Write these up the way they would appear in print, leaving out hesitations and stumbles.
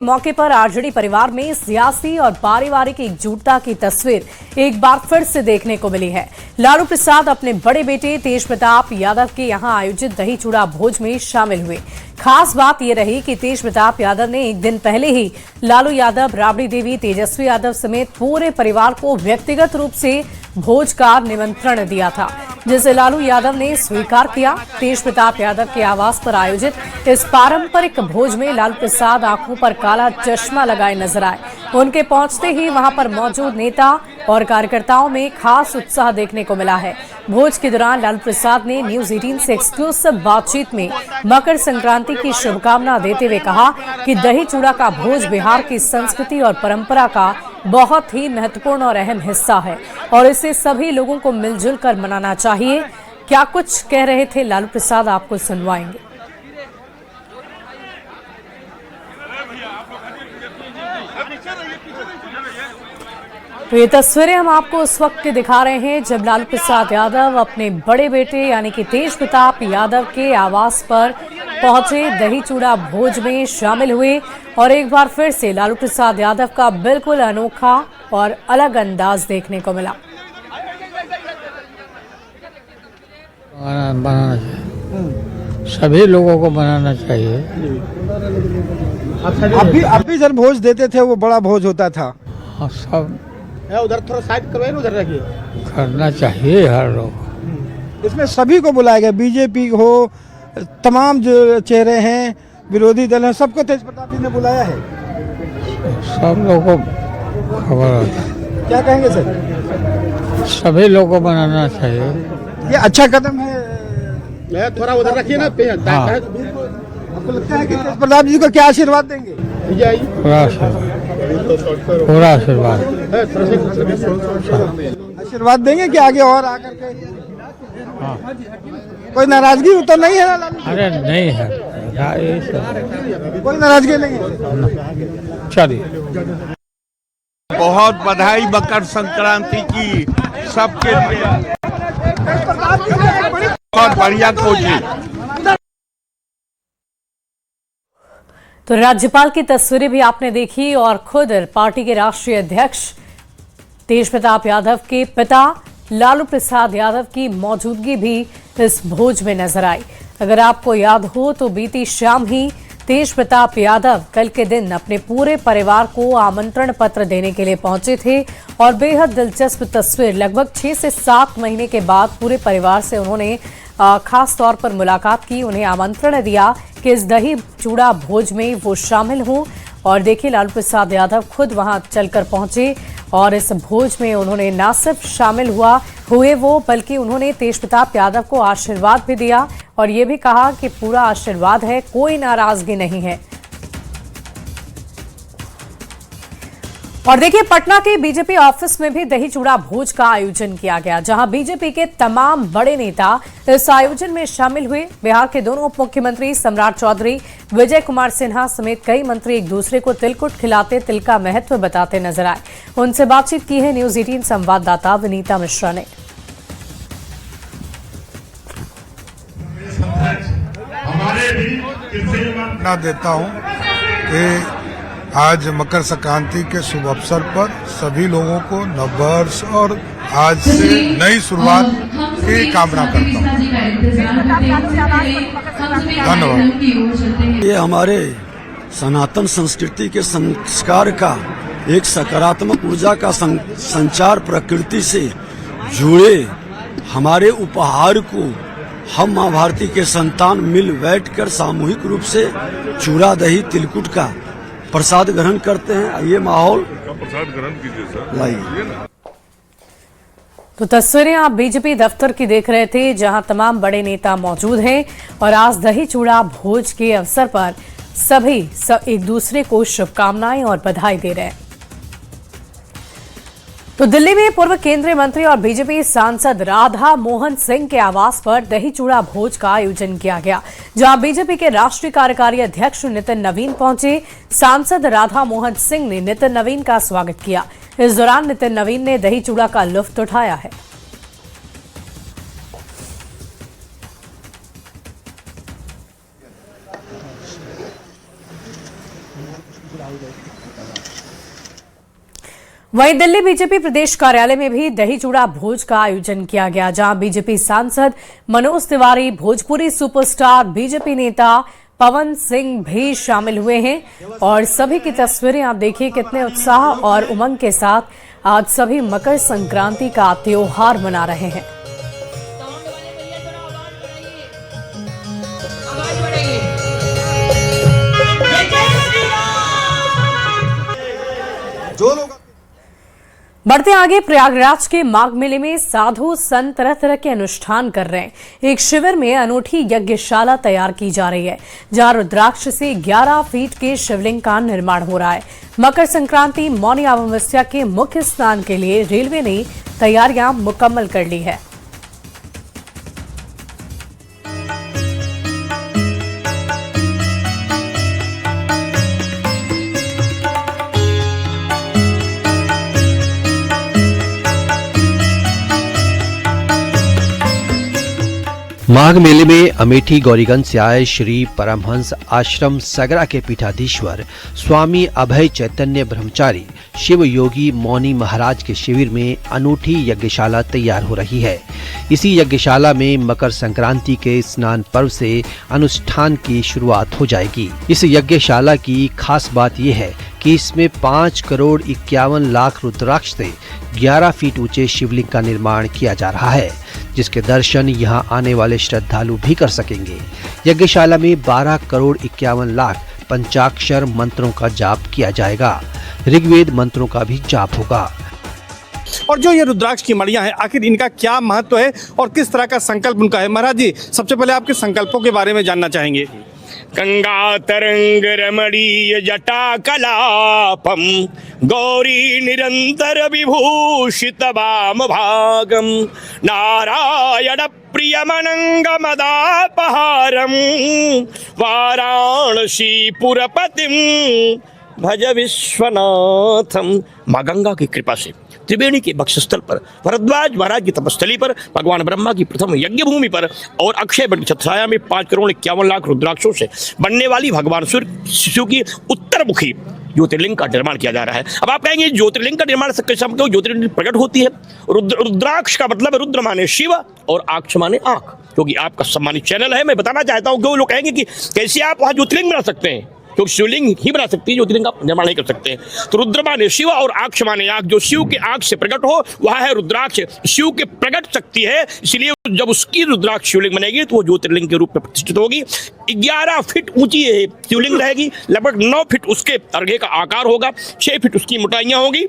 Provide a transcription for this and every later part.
मौके पर आरजेडी परिवार में सियासी और पारिवारिक एकजुटता की तस्वीर एक बार फिर से देखने को मिली है। लालू प्रसाद अपने बड़े बेटे तेज प्रताप यादव के यहां आयोजित दही चूड़ा भोज में शामिल हुए। खास बात यह रही कि तेज प्रताप यादव ने एक दिन पहले ही लालू यादव, राबड़ी देवी, तेजस्वी यादव समेत पूरे परिवार को व्यक्तिगत रूप से भोज का निमंत्रण दिया था, जिसे लालू यादव ने स्वीकार किया। तेज प्रताप यादव के आवास पर आयोजित इस पारंपरिक भोज में लालू प्रसाद आंखों पर काला चश्मा लगाए नजर आए। उनके पहुंचते ही वहां पर मौजूद नेता और कार्यकर्ताओं में खास उत्साह देखने को मिला है। भोज के दौरान लालू प्रसाद ने न्यूज 18 से एक्सक्लूसिव बातचीत में मकर संक्रांति की शुभकामना देते हुए कहा कि दही चूड़ा का भोज बिहार की संस्कृति और परंपरा का बहुत ही महत्वपूर्ण और अहम हिस्सा है और इसे सभी लोगों को मिलजुल कर मनाना चाहिए। क्या कुछ कह रहे थे लालू प्रसाद, आपको सुनवाएंगे। तो ये तस्वीरें हम आपको उस वक्त की दिखा रहे हैं जब लालू प्रसाद यादव अपने बड़े बेटे यानी कि तेज प्रताप यादव के आवास पर पहुंचे, दही चूड़ा भोज में शामिल हुए और एक बार फिर से लालू प्रसाद यादव का बिल्कुल अनोखा और अलग अंदाज देखने को मिला। बनाना चाहिए, सभी लोगों को बनाना चाहिए। आप भी सर भोज देते थे, वो बड़ा भोज होता था। हाँ, सब उधर थोड़ा साइड करवाइए, उधर रखिए। करना चाहिए हर लोग। इसमें सभी को बुलाया गया, बीजेपी हो, तमाम जो चेहरे हैं, विरोधी दल हैं, सबको तेज प्रताप जी ने बुलाया है। सब लोगों को खबर होता है। क्या कहेंगे सर? सभी लोगों को बनाना चाहिए। ये अच्छा कदम है। थोड़ा उधर रखिए ना। हाँ। आपको लगता है कि तेज प्रताप जी को क्या आशीर्वाद देंगे? पूरा आशीर्वाद आशीर्वाद देंगे कि आगे और आकर के? हाँ। कोई नाराजगी तो नहीं है ना? अरे नहीं है, कोई नाराजगी नहीं है। चलिए, बहुत बधाई मकर संक्रांति की सबके लिए। बहुत बढ़िया कोशिश। तो राज्यपाल की तस्वीरें भी आपने देखी और खुद पार्टी के राष्ट्रीय अध्यक्ष तेज प्रताप यादव के पिता लालू प्रसाद यादव की मौजूदगी भी इस भोज में नजर आई। अगर आपको याद हो तो बीती शाम ही तेज प्रताप यादव कल के दिन अपने पूरे परिवार को आमंत्रण पत्र देने के लिए पहुंचे थे और बेहद दिलचस्प तस्वीर, लगभग 6 से 7 महीने के बाद पूरे परिवार से उन्होंने खास तौर पर मुलाकात की, उन्हें आमंत्रण दिया कि इस दही चूड़ा भोज में वो शामिल हों। और देखिए, लालू प्रसाद यादव खुद वहां चलकर पहुंचे और इस भोज में उन्होंने न सिर्फ शामिल हुए वो, बल्कि उन्होंने तेज प्रताप यादव को आशीर्वाद भी दिया और ये भी कहा कि पूरा आशीर्वाद है, कोई नाराजगी नहीं है। और देखिए, पटना के बीजेपी ऑफिस में भी दही चूड़ा भोज का आयोजन किया गया, जहां बीजेपी के तमाम बड़े नेता इस आयोजन में शामिल हुए। बिहार के दोनों उप मुख्यमंत्री सम्राट चौधरी, विजय कुमार सिन्हा समेत कई मंत्री एक दूसरे को तिलकुट खिलाते, तिल का महत्व बताते नजर आए। उनसे बातचीत की है न्यूज 18 संवाददाता विनीता मिश्रा ने। देता हूं कि आज मकर संक्रांति के शुभ अवसर पर सभी लोगों को नववर्ष और आज से नई शुरुआत की कामना करता हूँ। धन्यवाद। ये हमारे सनातन संस्कृति के संस्कार का एक सकारात्मक ऊर्जा का संचार, प्रकृति से जुड़े हमारे उपहार को हम माँ भारती के संतान मिल बैठकर सामूहिक रूप से चूड़ा दही तिलकुट का प्रसाद ग्रहण करते हैं। ये माहौल प्रसाद ग्रहण कीजिए सर। लाइए। तो तस्वीरें आप बीजेपी दफ्तर की देख रहे थे, जहां तमाम बड़े नेता मौजूद हैं और आज दही चूड़ा भोज के अवसर पर सभी एक दूसरे को शुभकामनाएं और बधाई दे रहे हैं। तो दिल्ली में पूर्व केंद्रीय मंत्री और बीजेपी सांसद राधा मोहन सिंह के आवास पर दही चूड़ा भोज का आयोजन किया गया, जहां बीजेपी के राष्ट्रीय कार्यकारी अध्यक्ष नितिन नवीन पहुंचे। सांसद राधा मोहन सिंह ने नितिन नवीन का स्वागत किया। इस दौरान नितिन नवीन ने दही चूड़ा का लुत्फ उठाया है। वहीं दिल्ली बीजेपी प्रदेश कार्यालय में भी दही चूड़ा भोज का आयोजन किया गया, जहां बीजेपी सांसद मनोज तिवारी, भोजपुरी सुपरस्टार बीजेपी नेता पवन सिंह भी शामिल हुए हैं। और सभी की तस्वीरें आप देखिए, कितने उत्साह और उमंग के साथ आज सभी मकर संक्रांति का त्योहार मना रहे हैं। बढ़ते आगे, प्रयागराज के माघ मेले में साधु संत तरह तरह के अनुष्ठान कर रहे हैं। एक शिविर में अनूठी यज्ञशाला तैयार की जा रही है, जहां रुद्राक्ष से 11 फीट के शिवलिंग का निर्माण हो रहा है। मकर संक्रांति मौनी अमावस्या के मुख्य स्नान के लिए रेलवे ने तैयारियां मुकम्मल कर ली है। माघ मेले में अमेठी गौरीगंज से आए श्री परमहंस आश्रम सगरा के पीठाधीश्वर स्वामी अभय चैतन्य ब्रह्मचारी शिव योगी मौनी महाराज के शिविर में अनूठी यज्ञशाला तैयार हो रही है। इसी यज्ञशाला में मकर संक्रांति के स्नान पर्व से अनुष्ठान की शुरुआत हो जाएगी। इस यज्ञशाला की खास बात यह है कि इसमें 5 करोड़ 51 लाख रुद्राक्ष से 11 फीट ऊंचे शिवलिंग का निर्माण किया जा रहा है, जिसके दर्शन यहां आने वाले श्रद्धालु भी कर सकेंगे। यज्ञशाला में 12 करोड़ 51 लाख पंचाक्षर मंत्रों का जाप किया जाएगा। ऋग्वेद मंत्रों का भी जाप होगा। और जो ये रुद्राक्ष की मणियां हैं, आखिर इनका क्या महत्व है और किस तरह का संकल्प उनका है? महाराज जी, सबसे पहले आपके संकल्पों के बारे में जानना चाहेंगे। गंगा तरंग रमणीय जटा कलापम गौरी निरंतर विभूषित वाम भागम नारायण प्रियमनंग मदापहारम वाराणसी पुरपतिम भज विश्वनाथम। माँ गंगा की कृपा से त्रिवेणी के वक्षस्थल पर, भरद्वाज महाराज की तपस्थली पर, भगवान ब्रह्मा की प्रथम यज्ञ भूमि पर और अक्षय वट की छत्रछाया में 5 करोड़ 51 लाख रुद्राक्षों से बनने वाली भगवान सूर्य शिशु की उत्तरमुखी ज्योतिर्लिंग का निर्माण किया जा रहा है। अब आप कहेंगे ज्योतिर्लिंग का निर्माण ज्योतिर्लिंग प्रकट होती है। रुद्राक्ष का मतलब रुद्र माने शिव और आक्ष माने आंख, क्योंकि आपका सम्मानित चैनल है। मैं बताना चाहता हूँ, लोग कहेंगे कि कैसे आप वहाँ ज्योतिर्लिंग बना सकते हैं, क्योंकि शिवलिंग ही बना सकती है, ज्योतिर्लिंग का निर्माण नहीं कर सकते। तो रुद्र माने शिव और आक्ष माने आंख, जो शिव के आंख से प्रकट हो वह है रुद्राक्ष। शिव के प्रकट शक्ति है, इसलिए जब उसकी रुद्राक्ष शिवलिंग बनेगी तो वो ज्योतिर्लिंग के रूप में प्रतिष्ठित होगी। 11 फीट ऊंची शिवलिंग रहेगी, लगभग 9 फीट उसके अर्घ्य का आकार होगा, 6 फीट उसकी मोटाइयां होगी।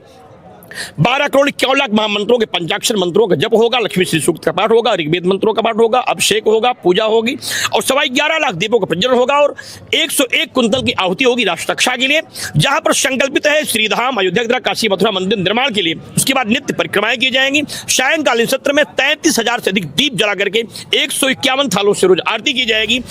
12 करोड़ 51 लाख महामंत्रों के पंचाक्षर मंत्रों का जप होगा, लक्ष्मी श्री सूक्त का पाठ होगा, ऋग्वेद मंत्रों का पाठ होगा, अभिषेक होगा, पूजा होगी और 11.25 लाख दीपों का प्रज्वलन होगा और 101 कुंतल की आहुति होगी राष्ट्र रक्षा के लिए, जहां पर संकल्पित है श्रीधाम अयोध्या काशी मथुरा मंदिर निर्माण के लिए। उसके बाद नित्य परिक्रमाएं की जाएंगी। सायंकालीन सत्र में 33,000 से अधिक दीप जला करके 151 थालों से रोज आरती की जाएगी।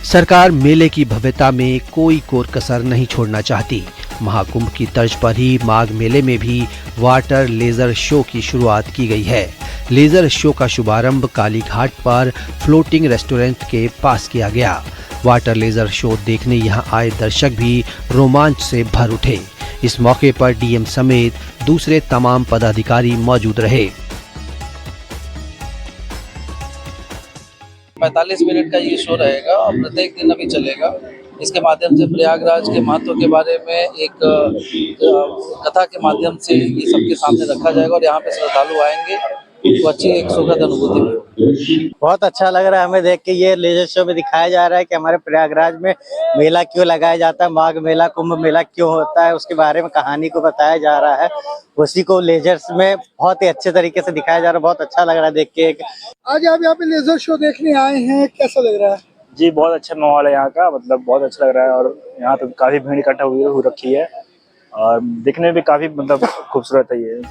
सरकार मेले की भव्यता में कोई कोर कसर नहीं छोड़ना चाहती। महाकुंभ की तर्ज पर ही माघ मेले में भी वाटर लेजर शो की शुरुआत की गई है। लेजर शो का शुभारंभ काली घाट पर फ्लोटिंग रेस्टोरेंट के पास किया गया। वाटर लेजर शो देखने यहां आए दर्शक भी रोमांच से भर उठे। इस मौके पर डीएम समेत दूसरे तमाम पदाधिकारी मौजूद रहे। 45 मिनट का ये शो रहेगा और प्रत्येक दिन अभी चलेगा। इसके माध्यम से प्रयागराज के महत्व के बारे में एक कथा के माध्यम से ये सबके सामने रखा जाएगा और यहाँ पे श्रद्धालु आएंगे तो अच्छी एक सुखद अनुभूति होगी। बहुत अच्छा लग रहा है हमें देख के। ये लेजर शो में दिखाया जा रहा है कि हमारे प्रयागराज में मेला क्यों लगाया जाता है, माघ मेला, कुंभ मेला क्यों होता है, उसके बारे में कहानी को बताया जा रहा है। उसी को लेजर्स में बहुत ही अच्छे तरीके से दिखाया जा रहा है। बहुत अच्छा लग रहा है देख के। आज आप यहाँ पे लेजर शो देखने आए हैं, कैसा लग रहा है? जी बहुत अच्छा माहौल है यहाँ का, मतलब बहुत अच्छा लग रहा है और यहाँ पे काफी भीड़ इकट्ठा हो रखी है और दिखने में भी काफी मतलब खूबसूरत है ये।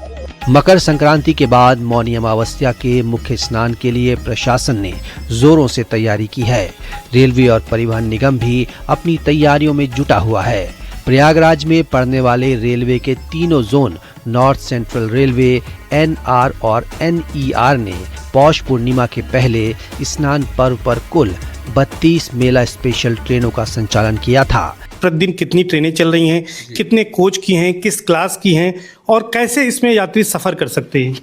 मकर संक्रांति के बाद मौनी अमावस्या के मुख्य स्नान के लिए प्रशासन ने जोरों से तैयारी की है। रेलवे और परिवहन निगम भी अपनी तैयारियों में जुटा हुआ है। प्रयागराज में पड़ने वाले रेलवे के तीनों zone north central railway, NR और एनईआर ने पौष पूर्णिमा के पहले स्नान पर्व पर कुल 32 मेला स्पेशल ट्रेनों का संचालन किया था। प्रतिदिन कितनी ट्रेनें चल रही हैं, कितने कोच की हैं, किस क्लास की हैं और कैसे इसमें यात्री सफ़र कर सकते हैं?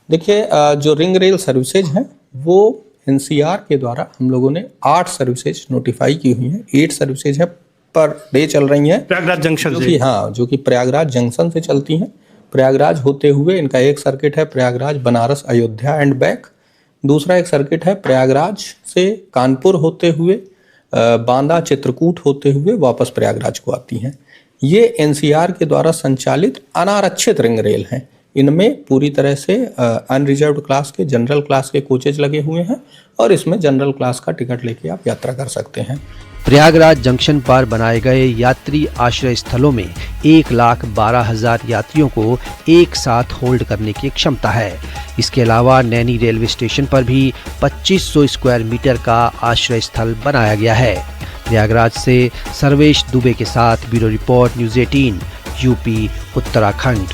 देखिए, जो रिंग रेल सर्विसेज हैं वो एनसीआर के द्वारा हम लोगों ने 8 सर्विसेज नोटिफाई की हुई हैं। 8 सर्विसेज हैं पर डे चल रही हैं प्रयागराज जंक्शन से। हाँ, जो कि प्रयागराज जंक्शन से चलती हैं। प्रयागराज होते हुए इनका एक सर्किट है प्रयागराज बनारस अयोध्या एंड बैक। दूसरा एक सर्किट है प्रयागराज से कानपुर होते हुए बांदा चित्रकूट होते हुए वापस प्रयागराज को आती हैं। ये एनसीआर के द्वारा संचालित अनारक्षित रिंग रेल हैं। इनमें पूरी तरह से अनरिजर्व्ड क्लास के, जनरल क्लास के कोचेज लगे हुए हैं और इसमें जनरल क्लास का टिकट लेके आप यात्रा कर सकते हैं। प्रयागराज जंक्शन पर बनाए गए यात्री आश्रय स्थलों में 1,12,000 यात्रियों को एक साथ होल्ड करने की क्षमता है। इसके अलावा नैनी रेलवे स्टेशन पर भी 2500 स्क्वायर मीटर का आश्रय स्थल बनाया गया है। प्रयागराज से सर्वेश दुबे के साथ bureau report, news 18, UP, Uttarakhand.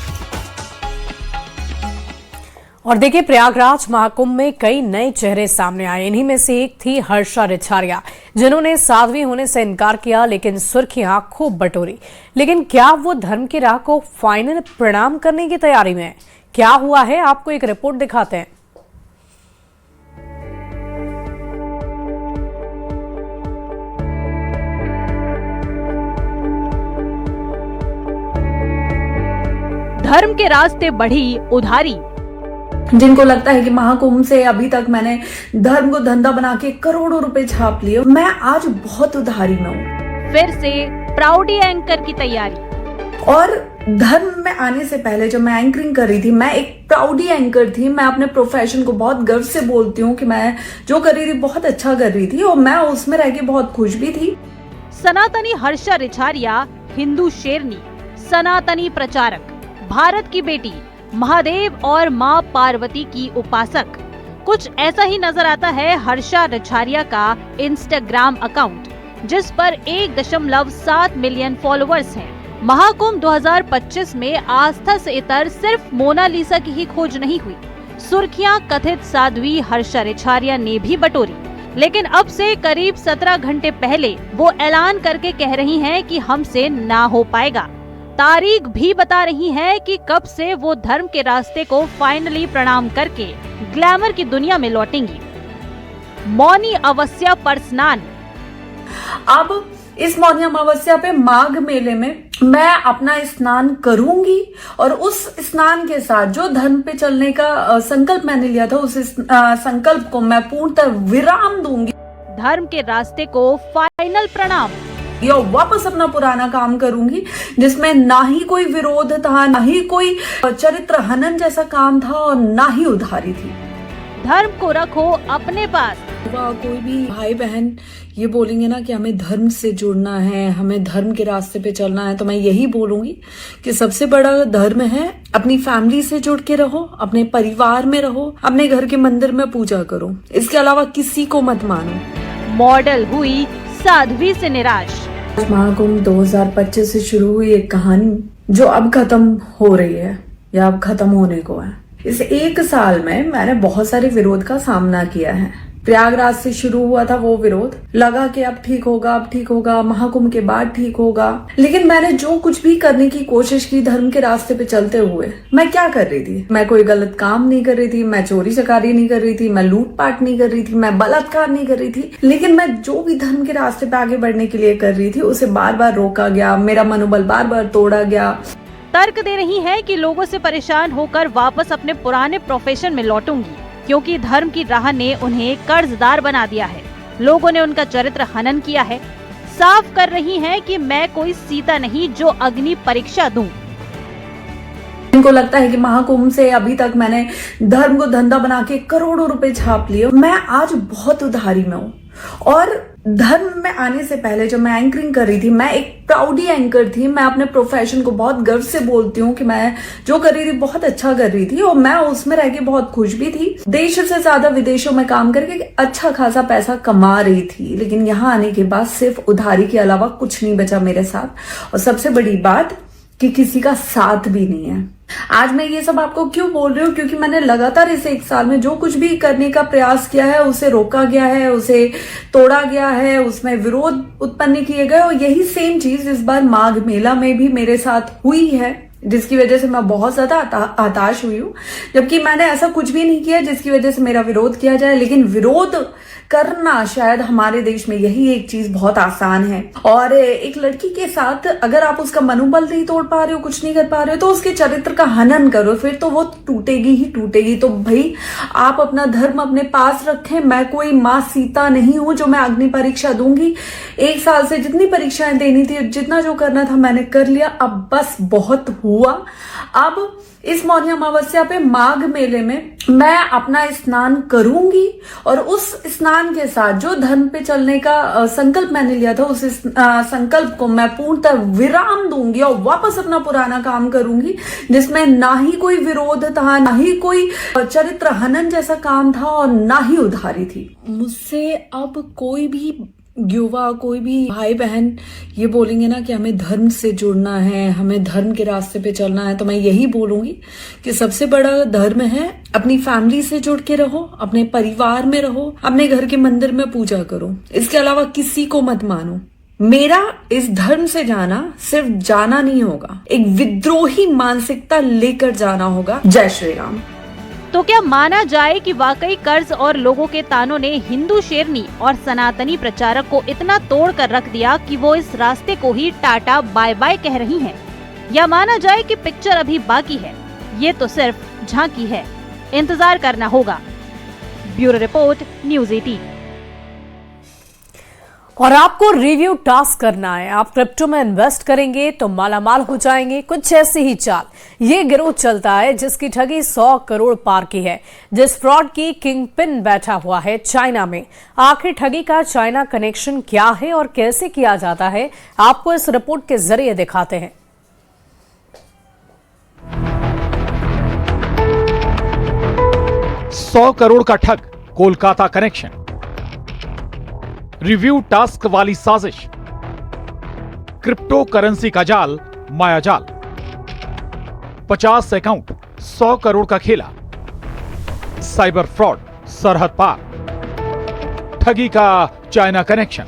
और देखिए, प्रयागराज महाकुंभ में कई नए चेहरे सामने आए। इन्हीं में से एक थी हर्षा रिछारिया, जिन्होंने साध्वी होने से इनकार किया लेकिन सुर्खियां खूब बटोरी। लेकिन क्या वो धर्म की राह को फाइनल प्रणाम करने की तैयारी में है? क्या हुआ है, आपको एक रिपोर्ट दिखाते हैं। धर्म के रास्ते बढ़ी उधारी। जिनको लगता है कि महाकुंभ से अभी तक मैंने धर्म को धंधा बना के करोड़ों रुपए छाप लिए, मैं आज बहुत उधारी में हूँ। फिर से प्राउडी एंकर की तैयारी। और धर्म में आने से पहले जब मैं एंकरिंग कर रही थी, मैं एक प्राउडी एंकर थी। मैं अपने प्रोफेशन को बहुत गर्व से बोलती हूँ कि मैं जो कर रही थी बहुत अच्छा कर रही थी और मैं उसमें रह के बहुत खुश भी थी। सनातनी हर्षा रिछारिया, हिंदू शेरनी, सनातनी प्रचारक, भारत की बेटी, महादेव और मां पार्वती की उपासक। कुछ ऐसा ही नजर आता है हर्षा रिछारिया का इंस्टाग्राम अकाउंट, जिस पर 1.7 मिलियन फॉलोअर्स हैं। महाकुंभ 2025 में आस्था से इतर सिर्फ मोनालिसा की ही खोज नहीं हुई। सुर्खियां कथित साध्वी हर्षा रिछारिया ने भी बटोरी। लेकिन अब से करीब 17 घंटे पहले वो ऐलान करके कह रही हैं कि हमसे ना हो पाएगा। तारीख भी बता रही है कि कब से वो धर्म के रास्ते को फाइनली प्रणाम करके ग्लैमर की दुनिया में लौटेंगी। मौनी अमावस्या पर स्नान। अब इस मौनी अमावस्या पे माघ मेले में मैं अपना स्नान करूंगी और उस स्नान के साथ जो धर्म पे चलने का संकल्प मैंने लिया था, उस संकल्प को मैं पूर्णतः विराम दूंगी। धर्म के रास्ते को फाइनल प्रणाम। या वापस अपना पुराना काम करूंगी, जिसमें ना ही कोई विरोध था, ना ही कोई चरित्र हनन जैसा काम था और ना ही उधारी थी। धर्म को रखो अपने पास। कोई भी भाई बहन ये बोलेंगे ना कि हमें धर्म से जुड़ना है, हमें धर्म के रास्ते पे चलना है, तो मैं यही बोलूंगी कि सबसे बड़ा धर्म है अपनी फैमिली से जुड़ के रहो, अपने परिवार में रहो, अपने घर के मंदिर में पूजा करो। इसके अलावा किसी को मत मानो। मॉडल हुई साध्वी से निराश। महाकुंभ 2025 से शुरू हुई एक कहानी जो अब खत्म हो रही है या अब खत्म होने को है। इस एक साल में मैंने बहुत सारे विरोध का सामना किया है। प्रयागराज से शुरू हुआ था वो विरोध, लगा कि अब ठीक होगा, अब ठीक होगा, महाकुंभ के बाद ठीक होगा। लेकिन मैंने जो कुछ भी करने की कोशिश की धर्म के रास्ते पे चलते हुए, मैं क्या कर रही थी? मैं कोई गलत काम नहीं कर रही थी, मैं चोरी चकारी नहीं कर रही थी, मैं लूटपाट नहीं कर रही थी, मैं बलात्कार नहीं कर रही थी। लेकिन मैं जो भी धर्म के रास्ते पे आगे बढ़ने के लिए कर रही थी, उसे बार बार रोका गया, मेरा मनोबल बार बार तोड़ा गया। तर्क दे रही है कि लोगों से परेशान होकर वापस अपने पुराने प्रोफेशन में लौटूंगी, क्योंकि धर्म की राह ने उन्हें कर्जदार बना दिया है। लोगों ने उनका चरित्र हनन किया है। साफ कर रही हैं कि मैं कोई सीता नहीं जो अग्नि परीक्षा दूं। इनको लगता है कि महाकुंभ से अभी तक मैंने धर्म को धंधा बना के करोड़ों रुपए छाप लिए, मैं आज बहुत उधारी में हूँ। और धर्म में आने से पहले जब मैं एंकरिंग कर रही थी, मैं एक प्राउडी एंकर थी। मैं अपने प्रोफेशन को बहुत गर्व से बोलती हूँ कि मैं जो कर रही थी बहुत अच्छा कर रही थी और मैं उसमें रह के बहुत खुश भी थी। देश से ज्यादा विदेशों में काम करके अच्छा खासा पैसा कमा रही थी। लेकिन यहाँ आने के बाद सिर्फ उधारी के अलावा कुछ नहीं बचा मेरे साथ। और सबसे बड़ी बात कि किसी का साथ भी नहीं है। आज मैं ये सब आपको क्यों बोल रही हूँ, क्योंकि मैंने लगातार इस 1 साल में जो कुछ भी करने का प्रयास किया है उसे रोका गया है, उसे तोड़ा गया है, उसमें विरोध उत्पन्न किए गए, और यही सेम चीज इस बार माघ मेला में भी मेरे साथ हुई है, जिसकी वजह से मैं बहुत ज्यादा हताश हुई हूँ। जबकि मैंने ऐसा कुछ भी नहीं किया जिसकी वजह से मेरा विरोध किया जाए, लेकिन विरोध करना शायद हमारे देश में यही एक चीज बहुत आसान है। और एक लड़की के साथ अगर आप उसका मनोबल नहीं तोड़ पा रहे हो, कुछ नहीं कर पा रहे हो, तो उसके चरित्र का हनन करो, फिर तो वो टूटेगी ही टूटेगी। तो भाई आप अपना धर्म अपने पास रखें। मैं कोई माँ सीता नहीं हूं जो मैं अग्नि परीक्षा दूंगी। 1 साल से जितनी परीक्षाएं देनी थी, जितना जो करना था मैंने कर लिया। अब बस बहुत हुआ। अब इस मौनी अमावस्या पे माघ मेले में मैं अपना स्नान करूंगी, और उस स्नान के साथ जो धर्म पे चलने का संकल्प मैंने लिया था, उस संकल्प को मैं पूर्णतः विराम दूंगी और वापस अपना पुराना काम करूंगी, जिसमें ना ही कोई विरोध था, ना ही कोई चरित्र हनन जैसा काम था, और ना ही उधारी थी। मुझसे अब कोई भी युवा, कोई भी भाई बहन ये बोलेंगे ना कि हमें धर्म से जुड़ना है, हमें धर्म के रास्ते पे चलना है, तो मैं यही बोलूंगी कि सबसे बड़ा धर्म है अपनी फैमिली से जुड़ के रहो, अपने परिवार में रहो, अपने घर के मंदिर में पूजा करो। इसके अलावा किसी को मत मानो। मेरा इस धर्म से जाना सिर्फ जाना नहीं होगा, एक विद्रोही मानसिकता लेकर जाना होगा। जय श्री राम। तो क्या माना जाए कि वाकई कर्ज और लोगों के तानों ने हिंदू शेरनी और सनातनी प्रचारक को इतना तोड़ कर रख दिया कि वो इस रास्ते को ही टाटा बाय बाय कह रही हैं? या माना जाए कि पिक्चर अभी बाकी है, ये तो सिर्फ झांकी है, इंतजार करना होगा। Bureau report, news 18। और आपको रिव्यू टास्क करना है, आप क्रिप्टो में इन्वेस्ट करेंगे तो मालामाल हो जाएंगे। कुछ ऐसी ही चाल ये गिरोह चलता है जिसकी ठगी 100 करोड़ पार की है, जिस फ्रॉड की किंग पिन बैठा हुआ है चाइना में। आखिर ठगी का चाइना कनेक्शन क्या है और कैसे किया जाता है, आपको इस रिपोर्ट के जरिए दिखाते हैं। $100 करोड़ का ठग, कोलकाता कनेक्शन, रिव्यू टास्क वाली साजिश, क्रिप्टो करेंसी का जाल, मायाजाल, 50 अकाउंट, 100 करोड़ का खेला, साइबर फ्रॉड, सरहद पार, ठगी का चाइना कनेक्शन।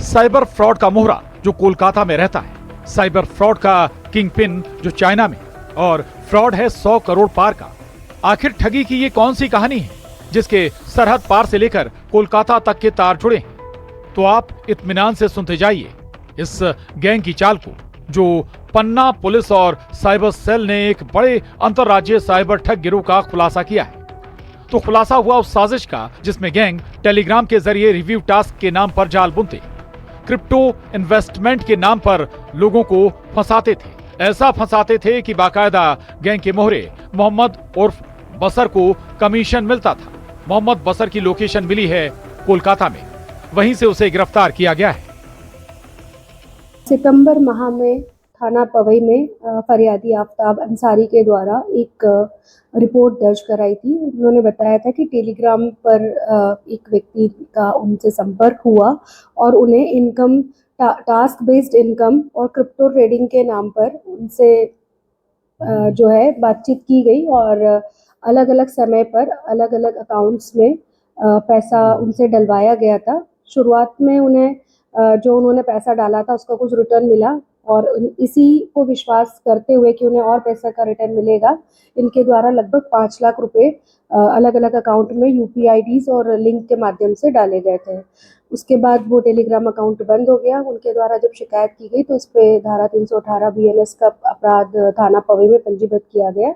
साइबर फ्रॉड का मोहरा जो कोलकाता में रहता है, साइबर फ्रॉड का किंग पिन जो चाइना में, और फ्रॉड है 100 करोड़ पार का। आखिर ठगी की ये कौन सी कहानी है जिसके सरहद पार से लेकर कोलकाता तक के तार जुड़े हैं? तो आप इत्मीनान से सुनते जाइए इस गैंग की चाल को, जो पन्ना पुलिस और साइबर सेल ने एक बड़े अंतरराज्यीय साइबर ठग गिरोह का खुलासा किया है। तो खुलासा हुआ उस साजिश का जिसमें गैंग टेलीग्राम के जरिए रिव्यू टास्क के नाम पर जाल बुनते, क्रिप्टो इन्वेस्टमेंट के नाम पर लोगों को फंसाते थे। ऐसा फंसाते थे कि बाकायदा गैंग के मोहरे मोहम्मद उर्फ बसर को कमीशन मिलता था। मोहम्मद बसर की लोकेशन मिली है कोलकाता में, वहीं से उसे गिरफ्तार किया गया है। सितंबर माह में थाना पवई में फरियादी आफ्ताब अंसारी के द्वारा एक रिपोर्ट दर्ज कराई थी। उन्होंने बताया था कि टेलीग्राम पर एक व्यक्ति का उनसे संपर्क हुआ और उन्हें इनकम, टास्क बेस्ड इनकम और क्रिप्टो ट्रेडिंग के नाम पर उनसे जो है बातचीत की गई, और अलग अलग समय पर अलग अलग अकाउंट्स में पैसा उनसे डलवाया गया था। शुरुआत में उन्हें जो उन्होंने पैसा डाला था उसका कुछ रिटर्न मिला, और इसी को विश्वास करते हुए कि उन्हें और पैसा का रिटर्न मिलेगा, इनके द्वारा लगभग 5 लाख रुपए अलग अलग अकाउंट में UPI IDs और लिंक के माध्यम से डाले गए थे। उसके बाद वो टेलीग्राम अकाउंट बंद हो गया। उनके द्वारा जब शिकायत की गई तो इस पे धारा 318 BNS का अपराध थाना पवई में पंजीबद्ध किया गया।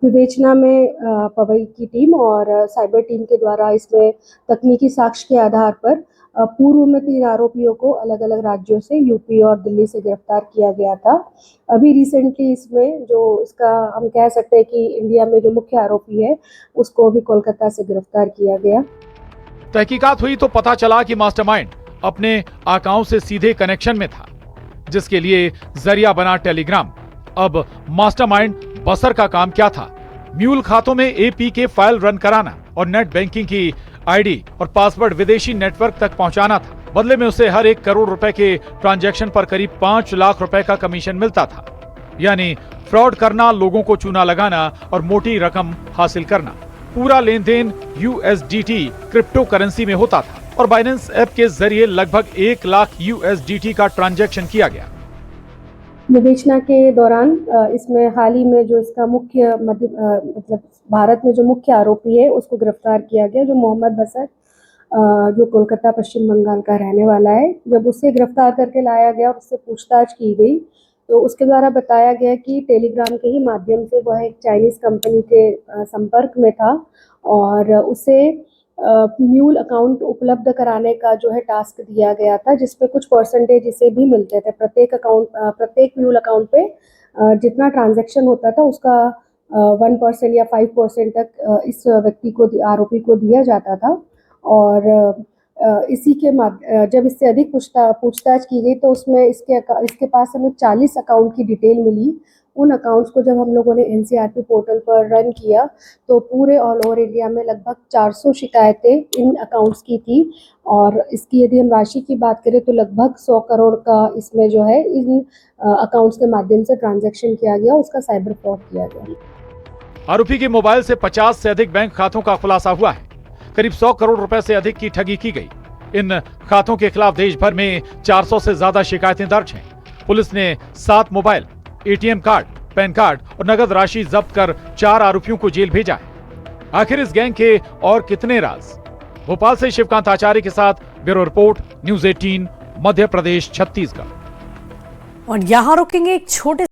विवेचना में पवई की टीम और साइबर टीम के द्वारा इसमें तकनीकी साक्ष्य के आधार पर पूर्व में 3 आरोपियों को अलग अलग राज्यों से, यूपी और दिल्ली से गिरफ्तार किया गया था। अभी रिसेंटली इसमें जो इसका हम कह सकते हैं कि इंडिया में जो मुख्य आरोपी है उसको भी कोलकाता से गिरफ्तार किया गया। तहकीकात हुई तो पता चला कि मास्टरमाइंड अपने अकाउंट से सीधे कनेक्शन में था, जिसके लिए जरिया बना टेलीग्राम। अब मास्टरमाइंड बसर का काम क्या था? म्यूल खातों में APK फाइल रन कराना और नेट बैंकिंग की ID और पासवर्ड विदेशी नेटवर्क तक पहुंचाना था। बदले में उसे हर 1 करोड़ रुपए के ट्रांजैक्शन पर करीब 5 लाख रुपए का कमीशन मिलता था। यानी फ्रॉड करना, लोगों को चूना लगाना और मोटी रकम हासिल करना। पूरा लेन देन USDT क्रिप्टो करेंसी में होता था और बाइनेंस ऐप के जरिए लगभग 1 लाख USDT का ट्रांजैक्शन किया गया। विवेचना के दौरान इसमें हाल ही में जो इसका मुख्य मतलब भारत में जो मुख्य आरोपी है उसको गिरफ्तार किया गया, जो मोहम्मद बसर, जो कोलकाता पश्चिम बंगाल का रहने वाला है। जब उससे गिरफ्तार करके लाया गया और उससे पूछताछ की गई तो उसके द्वारा बताया गया कि टेलीग्राम के ही माध्यम से वह एक चाइनीज़ कंपनी के संपर्क में था और उसे म्यूल अकाउंट उपलब्ध कराने का जो है टास्क दिया गया था, जिसपे कुछ परसेंटेज इसे भी मिलते थे। प्रत्येक म्यूल अकाउंट पे जितना ट्रांजैक्शन होता था उसका 1% या 5% तक इस व्यक्ति को, आरोपी को दिया जाता था। और इसी के जब इससे अधिक पूछताछ की गई तो उसमें इसके पास हमें 40 अकाउंट की डिटेल मिली। उन अकाउंट्स को जब हम लोगों ने NCRP पोर्टल पर रन किया तो पूरे ऑल ओवर इंडिया में लगभग 400 शिकायतें इन अकाउंट्स की थी और इसकी यदि हम राशि की बात करें तो लगभग 100 करोड़ का इसमें जो है इन अकाउंट्स के माध्यम से ट्रांजैक्शन किया गया, उसका साइबर फ्रॉड किया गया। आरोपी के मोबाइल से 50 से अधिक बैंक खातों का खुलासा हुआ है। करीब 100 करोड़ रुपए से अधिक की ठगी की गई। इन खातों के खिलाफ देश भर में 400 से ज्यादा शिकायतें दर्ज हैं। पुलिस ने 7 mobile, ATM card, pan card और नगद राशि जब्त कर 4 आरोपियों को जेल भेजा है। आखिर इस गैंग के और कितने राज? भोपाल से शिवकांत आचार्य के साथ bureau report, news 18, Madhya Pradesh, Chhattisgarh. और यहाँ रुकेंगे एक छोटे